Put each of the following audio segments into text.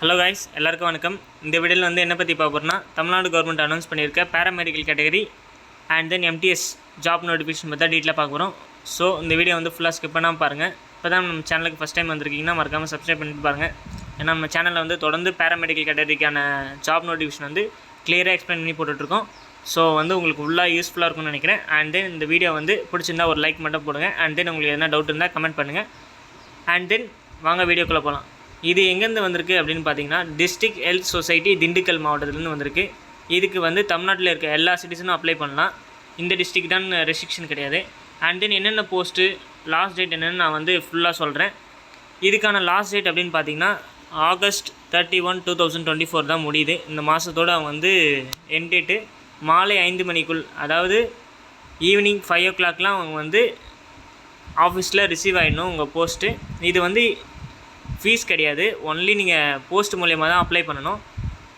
Hello guys, எல்லாருக்கும் வணக்கம். இந்த வீடியோவில் வந்து என்ன பற்றி பார்ப்போம்னா, தமிழ்நாடு கவர்மெண்ட் அனௌன்ஸ் பண்ணியிருக்க paramedical category and then MTS job notification பற்றி டீட்டெயிலாக பார்க்குறோம். ஸோ இந்த வீடியோ வந்து ஃபுல்லாக ஸ்கிப் பண்ணாமல் பாருங்கள். இப்போ தான் நம்ம சேனலுக்கு ஃபஸ்ட் டைம் வந்திருக்கீங்கன்னா மறக்காமல் சப்ஸ்கிரைப் பண்ணிட்டு பாருங்கள். ஏன்னா நம்ம சேனலில் வந்து தொடர்ந்து பேராமெடிக்கல் கேட்டகரிக்கான ஜாப் நோட்டிஃபிகேஷன் வந்து கிளியராக எக்ஸ்பிளைன் பண்ணி போட்டுட்ருக்கோம். ஸோ வந்து உங்களுக்கு ஃபுல்லாக யூஸ்ஃபுல்லாக இருக்கும்னு நினைக்கிறேன். அண்ட் தென் இந்த வீடியோ வந்து பிடிச்சிருந்தா ஒரு லைக் மட்டும் போடுங்க. அண்ட் தென் உங்களுக்கு எதனா டவுட் இருந்தால் கமெண்ட் பண்ணுங்கள். அண்ட் தென் வாங்க வீடியோக்குள்ளே போகலாம். இது எங்கேருந்து வந்திருக்கு அப்படின்னு பார்த்தீங்கன்னா, டிஸ்ட்ரிக்ட் ஹெல்த் சொசைட்டி திண்டுக்கல் மாவட்டத்துலேருந்து வந்திருக்கு. இதுக்கு வந்து தமிழ்நாட்டில் இருக்க எல்லா சிட்டிசனும் அப்ளை பண்ணலாம். இந்த டிஸ்ட்ரிக்ட் தான் ரெஸ்ட்ரிக்ஷன் கிடையாது. அண்ட் தென் என்னென்ன போஸ்ட்டு, லாஸ்ட் டேட் என்னென்னு நான் வந்து ஃபுல்லாக சொல்கிறேன். இதுக்கான லாஸ்ட் டேட் அப்படின்னு பார்த்தீங்கன்னா August 31, 2024 தான் முடியுது. இந்த மாதத்தோடு அவங்க வந்து எண்ட் டேட்டு மாலை 5 மணிக்குள், அதாவது ஈவினிங் 5 o'clock அவங்க வந்து ஆஃபீஸில் ரிசீவ் ஆகிடணும் உங்கள் போஸ்ட்டு. இது வந்து ஃபீஸ் கிடையாது, ஒன்லி நீங்கள் போஸ்ட் மூலயமா தான் அப்ளை பண்ணணும்.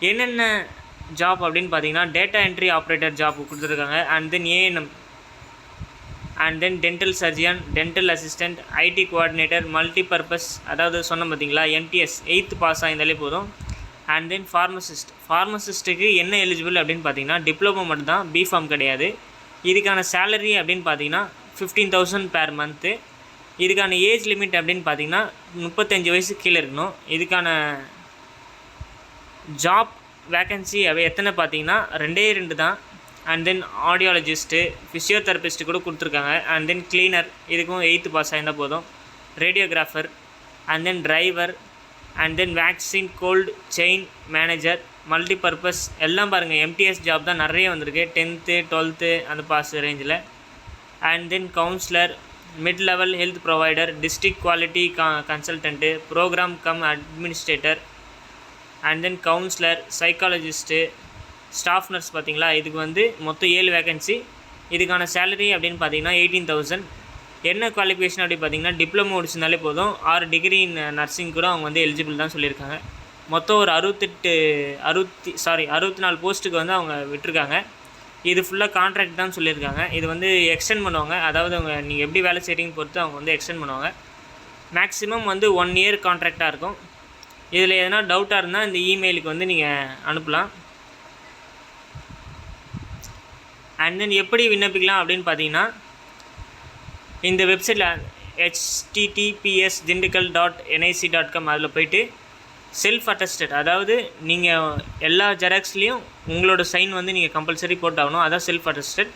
என்னென்ன ஜாப் அப்படின்னு பார்த்தீங்கன்னா, டேட்டா என்ட்ரி ஆப்ரேட்டர் ஜாப் கொடுத்துருக்காங்க. And then ANM, and then dental surgeon, dental assistant, ID coordinator, multipurpose, அதாவது சொன்னோம் பார்த்தீங்களா எம்டிஎஸ் 8th பாஸ் ஆகியிருந்தாலே போதும். அண்ட் தென் ஃபார்மசிஸ்ட்டுக்கு என்ன எலிஜிபிள் அப்படின்னு பார்த்தீங்கன்னா, டிப்ளமோ மட்டும்தான், பிஃபார்ம் கிடையாது. இதுக்கான சேலரி அப்படின்னு பார்த்தீங்கன்னா 15,000 per month. இதுக்கான ஏஜ் லிமிட் அப்படின்னு பார்த்தீங்கன்னா 35 வயசுக்கு கீழே இருக்கணும். இதுக்கான ஜாப் வேக்கன்சி எத்தனை பார்த்தீங்கன்னா 2 தான். அண்ட் தென் ஆடியாலஜிஸ்ட்டு, ஃபிசியோதெரபிஸ்ட்டு கூட கொடுத்துருக்காங்க. அண்ட் தென் கிளீனர், இதுக்கும் 8th பாஸ் ஆகியிருந்தால் போதும். Radiographer, and then driver, and then vaccine cold chain manager, multipurpose எல்லாம் பாருங்கள் எம்டிஎஸ் ஜாப் தான் நிறைய வந்திருக்கு. 10th 12th அந்த பாஸ் ரேஞ்சில். And then counsellor, mid level health provider, district quality consultant, programme cum administrator, and then counsellor, psychologist, staff nurse பார்த்தீங்களா. இதுக்கு வந்து மொத்தம் 7 வேக்கன்சி. இதுக்கான சேலரி அப்படின்னு பார்த்தீங்கன்னா 18,000. என்ன குவாலிஃபிகேஷன் அப்படின்னு பார்த்தீங்கன்னா, டிப்ளமோ முடிச்சிருந்தாலே போதும். 6 டிகிரி இன் நர்சிங் கூட அவங்க வந்து எலிஜிபிள் தான் சொல்லியிருக்காங்க. மொத்தம் ஒரு 64 போஸ்ட்டுக்கு வந்து அவங்க விட்டுருக்காங்க. இது ஃபுல்லாக கான்ட்ராக்ட் தான் சொல்லியிருக்காங்க. இது வந்து எக்ஸ்டெண்ட் பண்ணுவாங்க, அதாவது நீங்கள் எப்படி வேலை செய்கிறீங்க பொறுத்து அவங்க வந்து எக்ஸ்டெண்ட் பண்ணுவாங்க. மேக்ஸிமம் வந்து 1 year கான்ட்ராக்டாக இருக்கும். இதில் எதனா டவுட்டாக இருந்தால் இந்த இமெயிலுக்கு வந்து நீங்கள் அனுப்பலாம். அண்ட் தென் எப்படி விண்ணப்பிக்கலாம் அப்படின்னு பார்த்தீங்கன்னா, இந்த வெப்சைட்டில் https://dindikkal.nic.com அதில் போய்ட்டு செல்ஃப் அட்டஸ்டட், அதாவது நீங்கள் எல்லா ஜெராக்ஸ்லேயும் உங்களோட சைன் வந்து நீங்கள் கம்பல்சரி போட்டாகணும். அதான் செல்ஃப் அட்டஸ்டட்.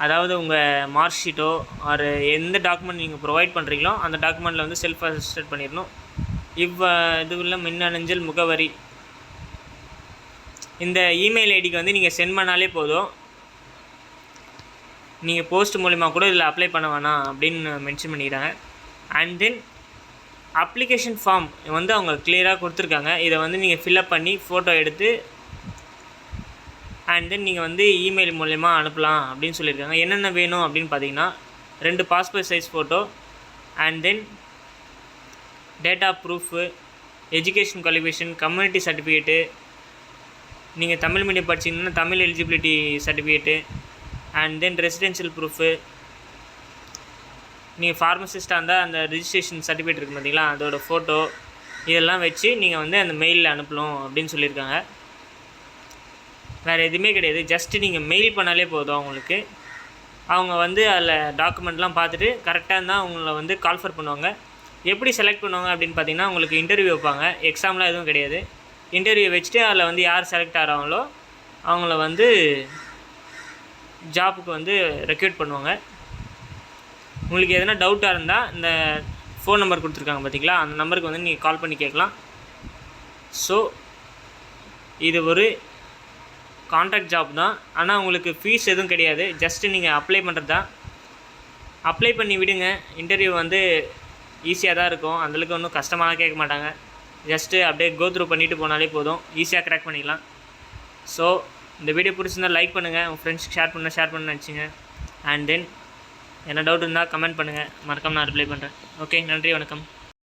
அதாவது உங்கள் மார்க் ஷீட்டோ ஒரு எந்த டாக்குமெண்ட் நீங்கள் ப்ரொவைட் பண்ணுறீங்களோ அந்த டாக்குமெண்ட்டில் வந்து செல்ஃப் அட்டஸ்டட் பண்ணிடணும். இதுவுள்ள மின்னஞ்சல் முகவரி, இந்த இமெயில் ஐடிக்கு வந்து நீங்கள் சென்ட் பண்ணாலே போதும். நீங்கள் போஸ்ட் மூலிமா கூட இதில் அப்ளை பண்ண வேணாம் அப்படின்னு மென்ஷன் பண்ணிக்கிறாங்க. அண்ட் தென் அப்ளிகேஷன் ஃபார்ம் வந்து அவங்க கிளியராக கொடுத்துருக்காங்க. இதை வந்து நீங்கள் ஃபில்அப் பண்ணி ஃபோட்டோ எடுத்து அண்ட் தென் நீங்கள் வந்து இமெயில் மூலயமா அனுப்பலாம் அப்படின்னு சொல்லியிருக்காங்க. என்னென்ன வேணும் அப்படின்னு பார்த்தீங்கன்னா, 2 passport size photo, and then data proof, education qualification, community certificate, நீங்கள் தமிழ் மீடியம் படிச்சிங்கன்னா Tamil eligibility certificate, and then residential proof, நீங்கள் ஃபார்மசிஸ்ட்டாக இருந்தால் அந்த ரிஜிஸ்ட்ரேஷன் சர்டிஃபிகேட் இருக்குது பார்த்தீங்களா, அதோட ஃபோட்டோ, இதெல்லாம் வச்சு நீங்கள் வந்து அந்த மெயிலில் அனுப்பணும் அப்படின்னு சொல்லியிருக்காங்க. வேறு எதுவுமே கிடையாது, ஜஸ்ட்டு நீங்கள் மெயில் பண்ணாலே போதும் அவங்களுக்கு. அவங்க வந்து அதில் டாக்குமெண்ட்லாம் பார்த்துட்டு கரெக்டாக இருந்தால் அவங்கள வந்து கால்ஃபர் பண்ணுவாங்க. எப்படி செலக்ட் பண்ணுவாங்க அப்படின்னு பார்த்தீங்கன்னா, உங்களுக்கு இன்டர்வியூ வைப்பாங்க. எக்ஸாம்லாம் எதுவும் கிடையாது. இன்டர்வியூ வச்சுட்டு அதில் வந்து யார் செலக்ட் ஆகிறாங்களோ அவங்கள வந்து ஜாப்புக்கு வந்து ரெக்ரூட் பண்ணுவாங்க. உங்களுக்கு எதனா டவுட்டாக இருந்தால் இந்த ஃபோன் நம்பர் கொடுத்துருக்காங்க பார்த்தீங்களா, அந்த நம்பருக்கு வந்து நீங்கள் கால் பண்ணி கேட்கலாம். ஸோ இது ஒரு கான்ட்ராக்ட் ஜாப் தான், ஆனால் உங்களுக்கு ஃபீஸ் எதுவும் கிடையாது. ஜஸ்ட்டு நீங்கள் அப்ளை பண்ணுறது தான். அப்ளை பண்ணி விடுங்க. இன்டர்வியூ வந்து ஈஸியாக தான் இருக்கும், அந்தளவுக்கு ஒன்றும் கஷ்டமாக கேட்க மாட்டாங்க. ஜஸ்ட்டு அப்படியே கோத்ரூ பண்ணிவிட்டு போனாலே போதும், ஈஸியாக க்ராக் பண்ணிக்கலாம். ஸோ இந்த வீடியோ பிடிச்சிருந்தால் லைக் பண்ணுங்கள், உங்கள் ஃப்ரெண்ட்ஸ்க்கு ஷேர் பண்ண நினச்சிங்க. அண்ட் தென் என்ன டவுட் இருந்தால் கமெண்ட் பண்ணுங்கள், மறக்காம நான் ரிப்ளை பண்ணுறேன். ஓகே, நன்றி, வணக்கம்.